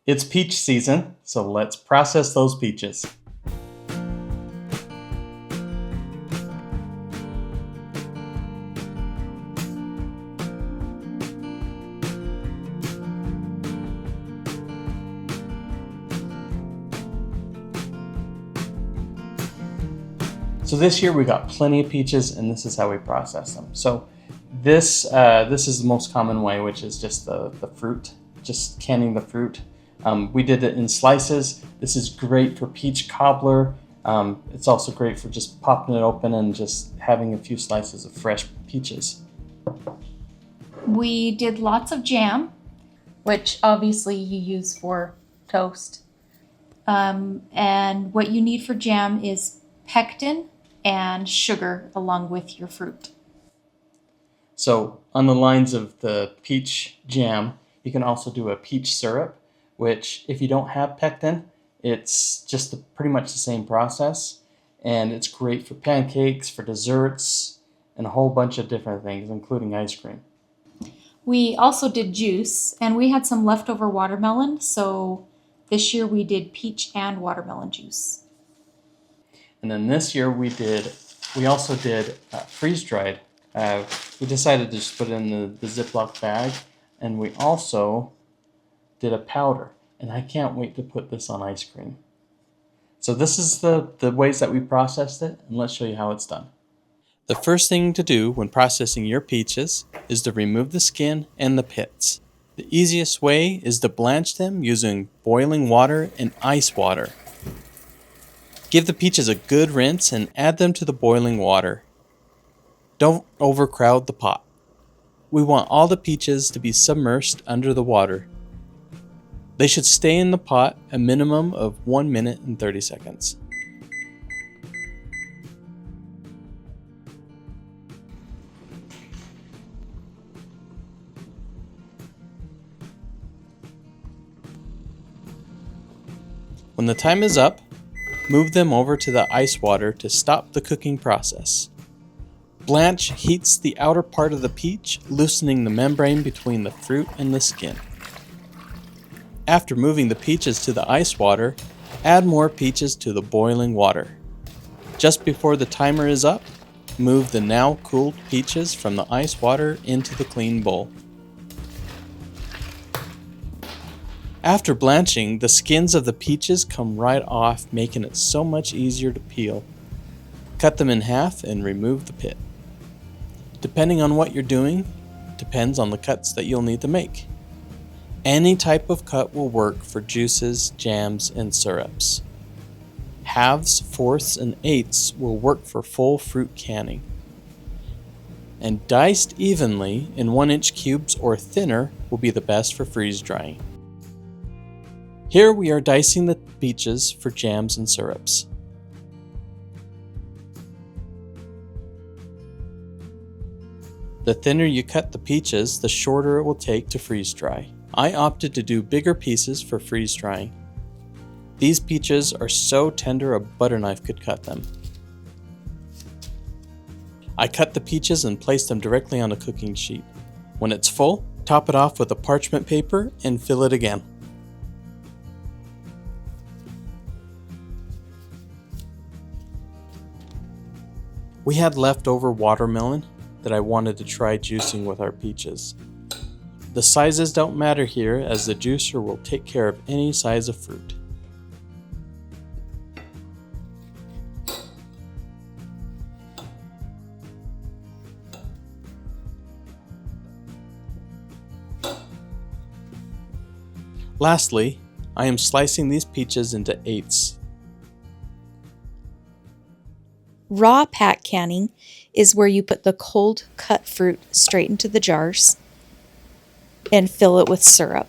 It's peach season, so let's process those peaches. So this year we got plenty of peaches, and this is how we process them. So this is the most common way, which is just the fruit, just canning the fruit. We did it in slices. This is great for peach cobbler. It's also great for just popping it open and just having a few slices of fresh peaches. We did lots of jam, which obviously you use for toast. And what you need for jam is pectin and sugar along with your fruit. So on the lines of the peach jam, you can also do a peach syrup, which if you don't have pectin, it's just pretty much the same process. And it's great for pancakes, for desserts, and a whole bunch of different things, including ice cream. We also did juice, and we had some leftover watermelon, so this year we did peach and watermelon juice. And then this year we also did freeze-dried. We decided to just put it in the Ziploc bag, and we also did a powder. And I can't wait to put this on ice cream. So this is the ways that we processed it, and let's show you how it's done. The first thing to do when processing your peaches is to remove the skin and the pits. The easiest way is to blanch them using boiling water and ice water. Give the peaches a good rinse and add them to the boiling water. Don't overcrowd the pot. We want all the peaches to be submerged under the water. They should stay in the pot a minimum of 1 minute and 30 seconds. When the time is up, move them over to the ice water to stop the cooking process. Blanch heats the outer part of the peach, loosening the membrane between the fruit and the skin. After moving the peaches to the ice water, add more peaches to the boiling water. Just before the timer is up, move the now cooled peaches from the ice water into the clean bowl. After blanching, the skins of the peaches come right off, making it so much easier to peel. Cut them in half and remove the pit. Depending on what you're doing, depends on the cuts that you'll need to make. Any type of cut will work for juices, jams, and syrups. Halves, fourths, and eighths will work for full fruit canning. And diced evenly in 1-inch cubes or thinner will be the best for freeze drying. Here we are dicing the peaches for jams and syrups. The thinner you cut the peaches, the shorter it will take to freeze dry. I opted to do bigger pieces for freeze drying. These peaches are so tender a butter knife could cut them. I cut the peaches and placed them directly on a cooking sheet. When it's full, top it off with a parchment paper and fill it again. We had leftover watermelon that I wanted to try juicing with our peaches. The sizes don't matter here, as the juicer will take care of any size of fruit. Lastly, I am slicing these peaches into eighths. Raw pack canning is where you put the cold cut fruit straight into the jars and fill it with syrup.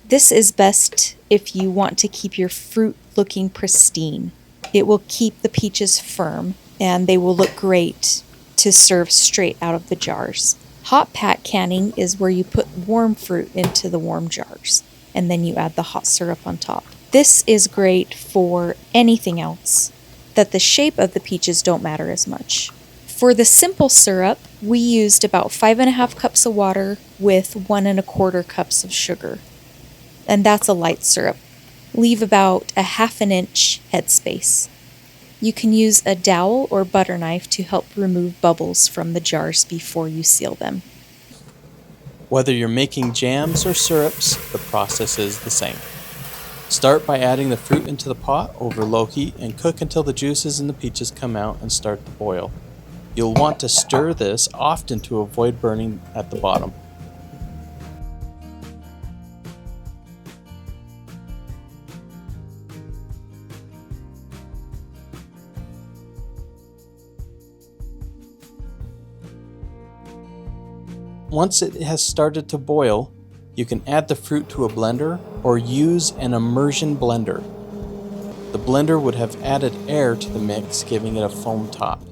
This is best if you want to keep your fruit looking pristine. It will keep the peaches firm and they will look great to serve straight out of the jars. Hot pack canning is where you put warm fruit into the warm jars and then you add the hot syrup on top. This is great for anything else, that the shape of the peaches don't matter as much. For the simple syrup, we used about 5.5 cups of water with 1 1/4 cups of sugar. and that's a light syrup. Leave about a 1/2 inch headspace. You can use a dowel or butter knife to help remove bubbles from the jars before you seal them. Whether you're making jams or syrups, the process is the same. Start by adding the fruit into the pot over low heat and cook until the juices in the peaches come out and start to boil. You'll want to stir this often to avoid burning at the bottom. Once it has started to boil, you can add the fruit to a blender or use an immersion blender. The blender would have added air to the mix, giving it a foam top.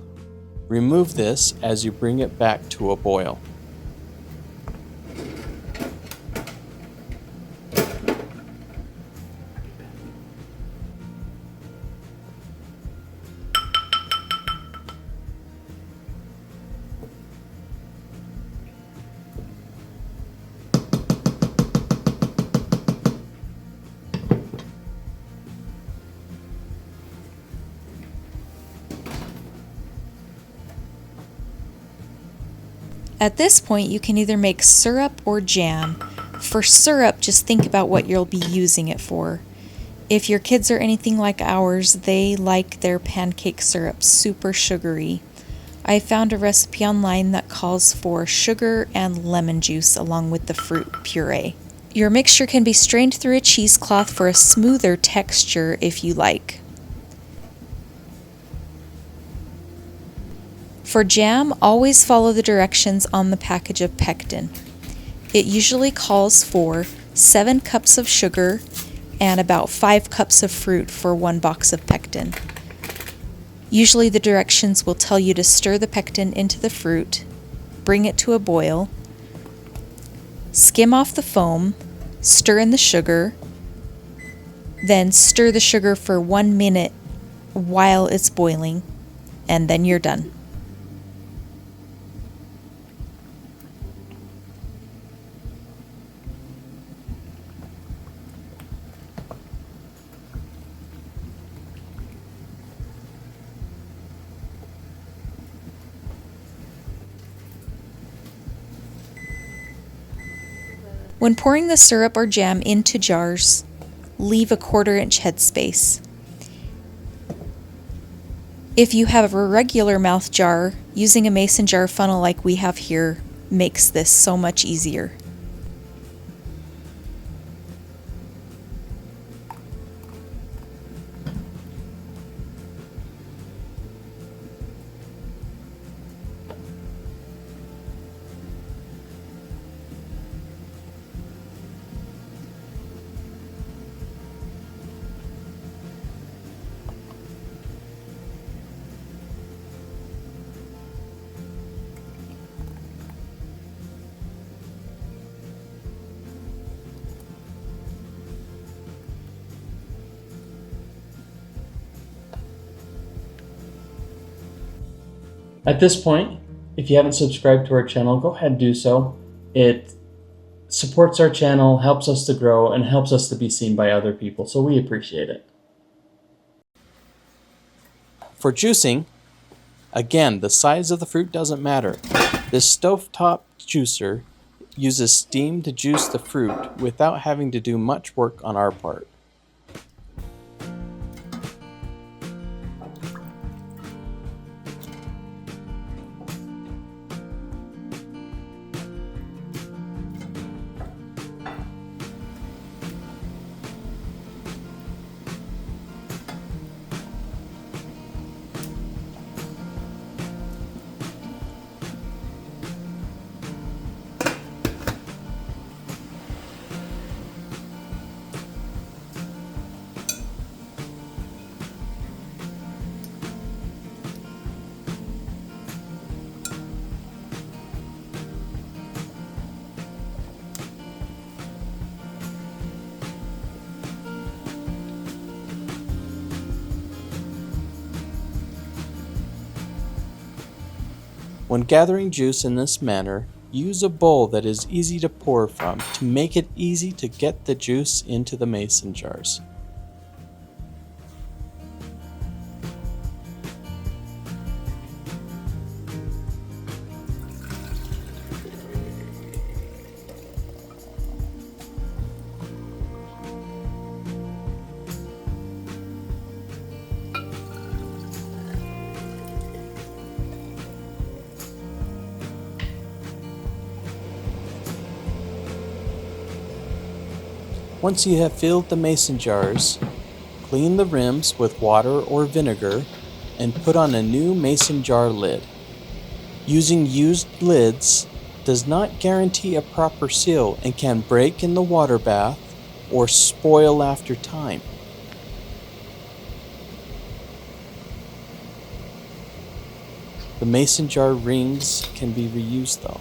Remove this as you bring it back to a boil. At this point, you can either make syrup or jam. For syrup, just think about what you'll be using it for. If your kids are anything like ours, they like their pancake syrup super sugary. I found a recipe online that calls for sugar and lemon juice along with the fruit puree. Your mixture can be strained through a cheesecloth for a smoother texture if you like. For jam, always follow the directions on the package of pectin. It usually calls for 7 cups of sugar and about 5 cups of fruit for 1 box of pectin. Usually the directions will tell you to stir the pectin into the fruit, bring it to a boil, skim off the foam, stir in the sugar, then stir the sugar for 1 minute while it's boiling, and then you're done. When pouring the syrup or jam into jars, leave a 1/4 inch headspace. If you have a regular mouth jar, using a mason jar funnel like we have here makes this so much easier. At this point, if you haven't subscribed to our channel, go ahead and do so. It supports our channel, helps us to grow, and helps us to be seen by other people, so we appreciate it. For juicing, again, the size of the fruit doesn't matter. This stovetop juicer uses steam to juice the fruit without having to do much work on our part. When gathering juice in this manner, use a bowl that is easy to pour from to make it easy to get the juice into the mason jars. Once you have filled the mason jars, clean the rims with water or vinegar and put on a new mason jar lid. Using used lids does not guarantee a proper seal and can break in the water bath or spoil after time. The mason jar rings can be reused though.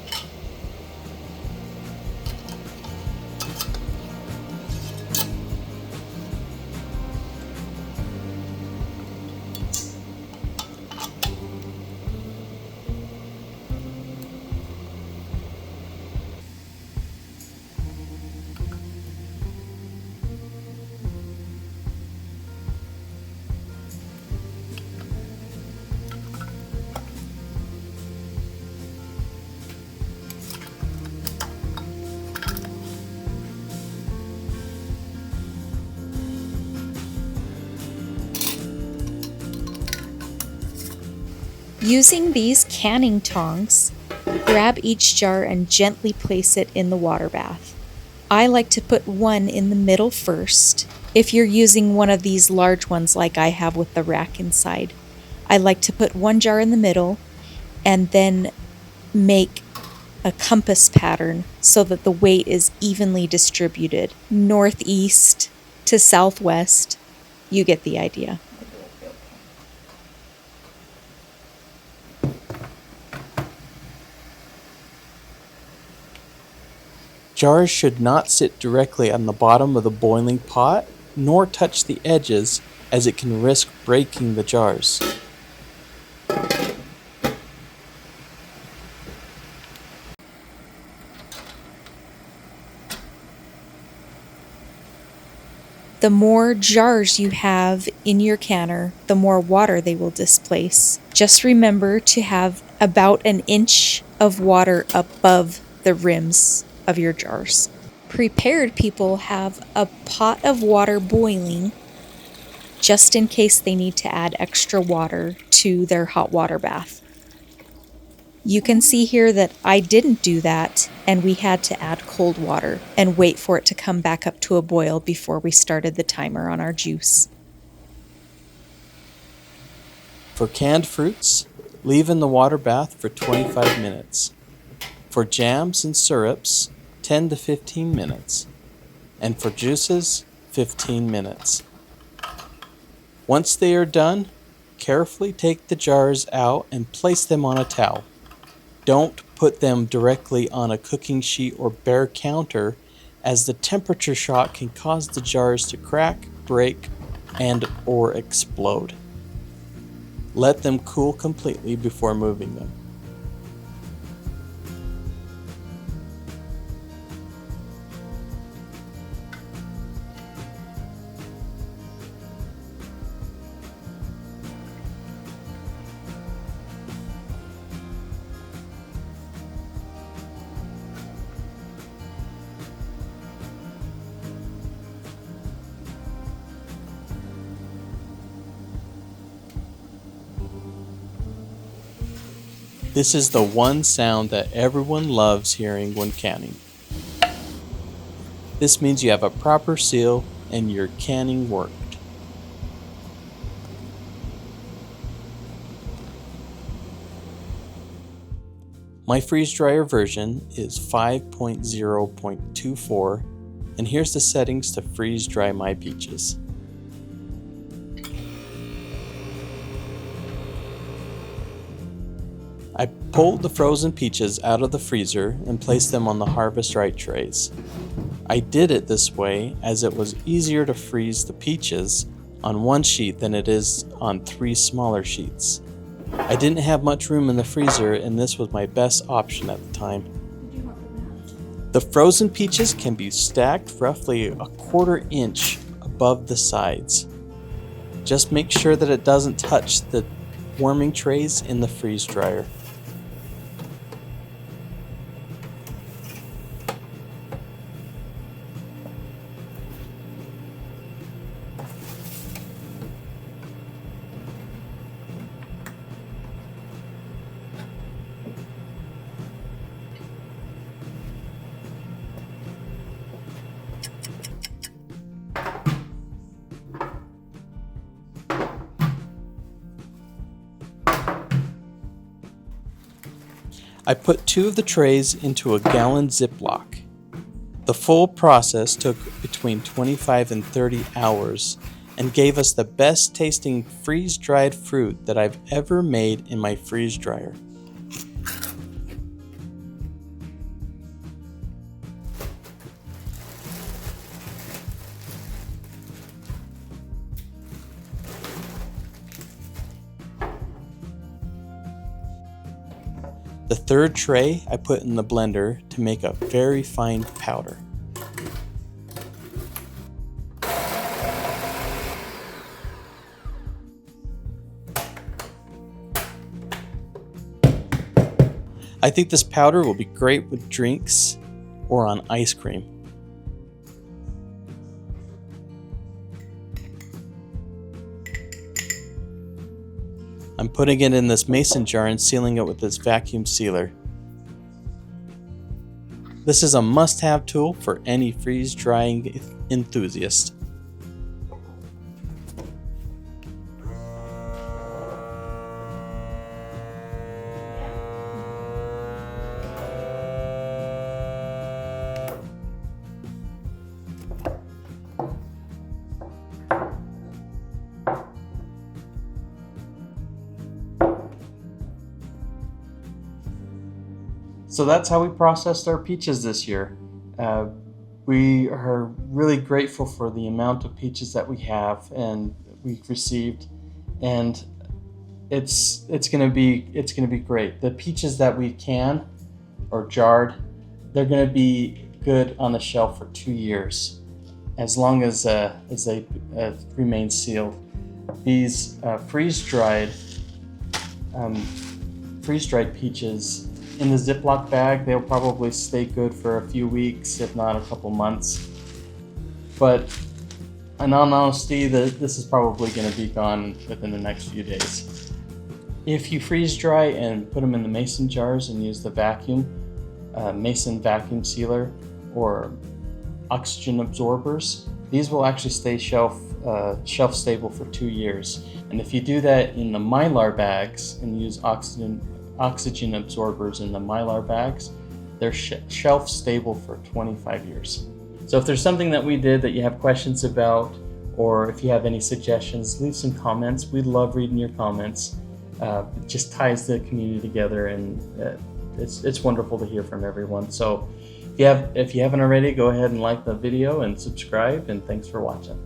Using these canning tongs, grab each jar and gently place it in the water bath. I like to put one in the middle first. If you're using one of these large ones like I have with the rack inside, I like to put one jar in the middle and then make a compass pattern so that the weight is evenly distributed, northeast to southwest. You get the idea. Jars should not sit directly on the bottom of the boiling pot, nor touch the edges, as it can risk breaking the jars. The more jars you have in your canner, the more water they will displace. Just remember to have about an inch of water above the rims of your jars. Prepared people have a pot of water boiling just in case they need to add extra water to their hot water bath. You can see here that I didn't do that, and we had to add cold water and wait for it to come back up to a boil before we started the timer on our juice. For canned fruits, leave in the water bath for 25 minutes. For jams and syrups, 10 to 15 minutes. And for juices, 15 minutes. Once they are done, carefully take the jars out and place them on a towel. Don't put them directly on a cooking sheet or bare counter, as the temperature shock can cause the jars to crack, break, and or explode. Let them cool completely before moving them. This is the one sound that everyone loves hearing when canning. This means you have a proper seal and your canning worked. My freeze dryer version is 5.0.24, and here's the settings to freeze dry my peaches. I pulled the frozen peaches out of the freezer and placed them on the Harvest Right trays. I did it this way as it was easier to freeze the peaches on one sheet than it is on 3 smaller sheets. I didn't have much room in the freezer, and this was my best option at the time. The frozen peaches can be stacked roughly a 1/4 inch above the sides. Just make sure that it doesn't touch the warming trays in the freeze dryer. I put 2 of the trays into a gallon Ziploc. The full process took between 25 and 30 hours and gave us the best tasting freeze-dried fruit that I've ever made in my freeze dryer. The 3rd tray I put in the blender to make a very fine powder. I think this powder will be great with drinks or on ice cream. I'm putting it in this mason jar and sealing it with this vacuum sealer. This is a must-have tool for any freeze-drying enthusiast. So that's how we processed our peaches this year. We are really grateful for the amount of peaches that we have and we've received, and it's gonna be great. The peaches that we can or jarred, they're gonna be good on the shelf for 2 years, as long as they remain sealed. These freeze-dried peaches in the Ziploc bag, they'll probably stay good for a few weeks, if not a couple months. But in all honesty, this is probably going to be gone within the next few days. If you freeze dry and put them in the mason jars and use the mason vacuum sealer or oxygen absorbers, these will actually stay shelf stable for 2 years. And if you do that in the Mylar bags and use oxygen absorbers in the Mylar bags, they're shelf stable for 25 years. So if there's something that we did that you have questions about, or if you have any suggestions, leave some comments. We love reading your comments. It just ties the community together, and it's wonderful to hear from everyone. So if you haven't already, go ahead and like the video and subscribe, and thanks for watching.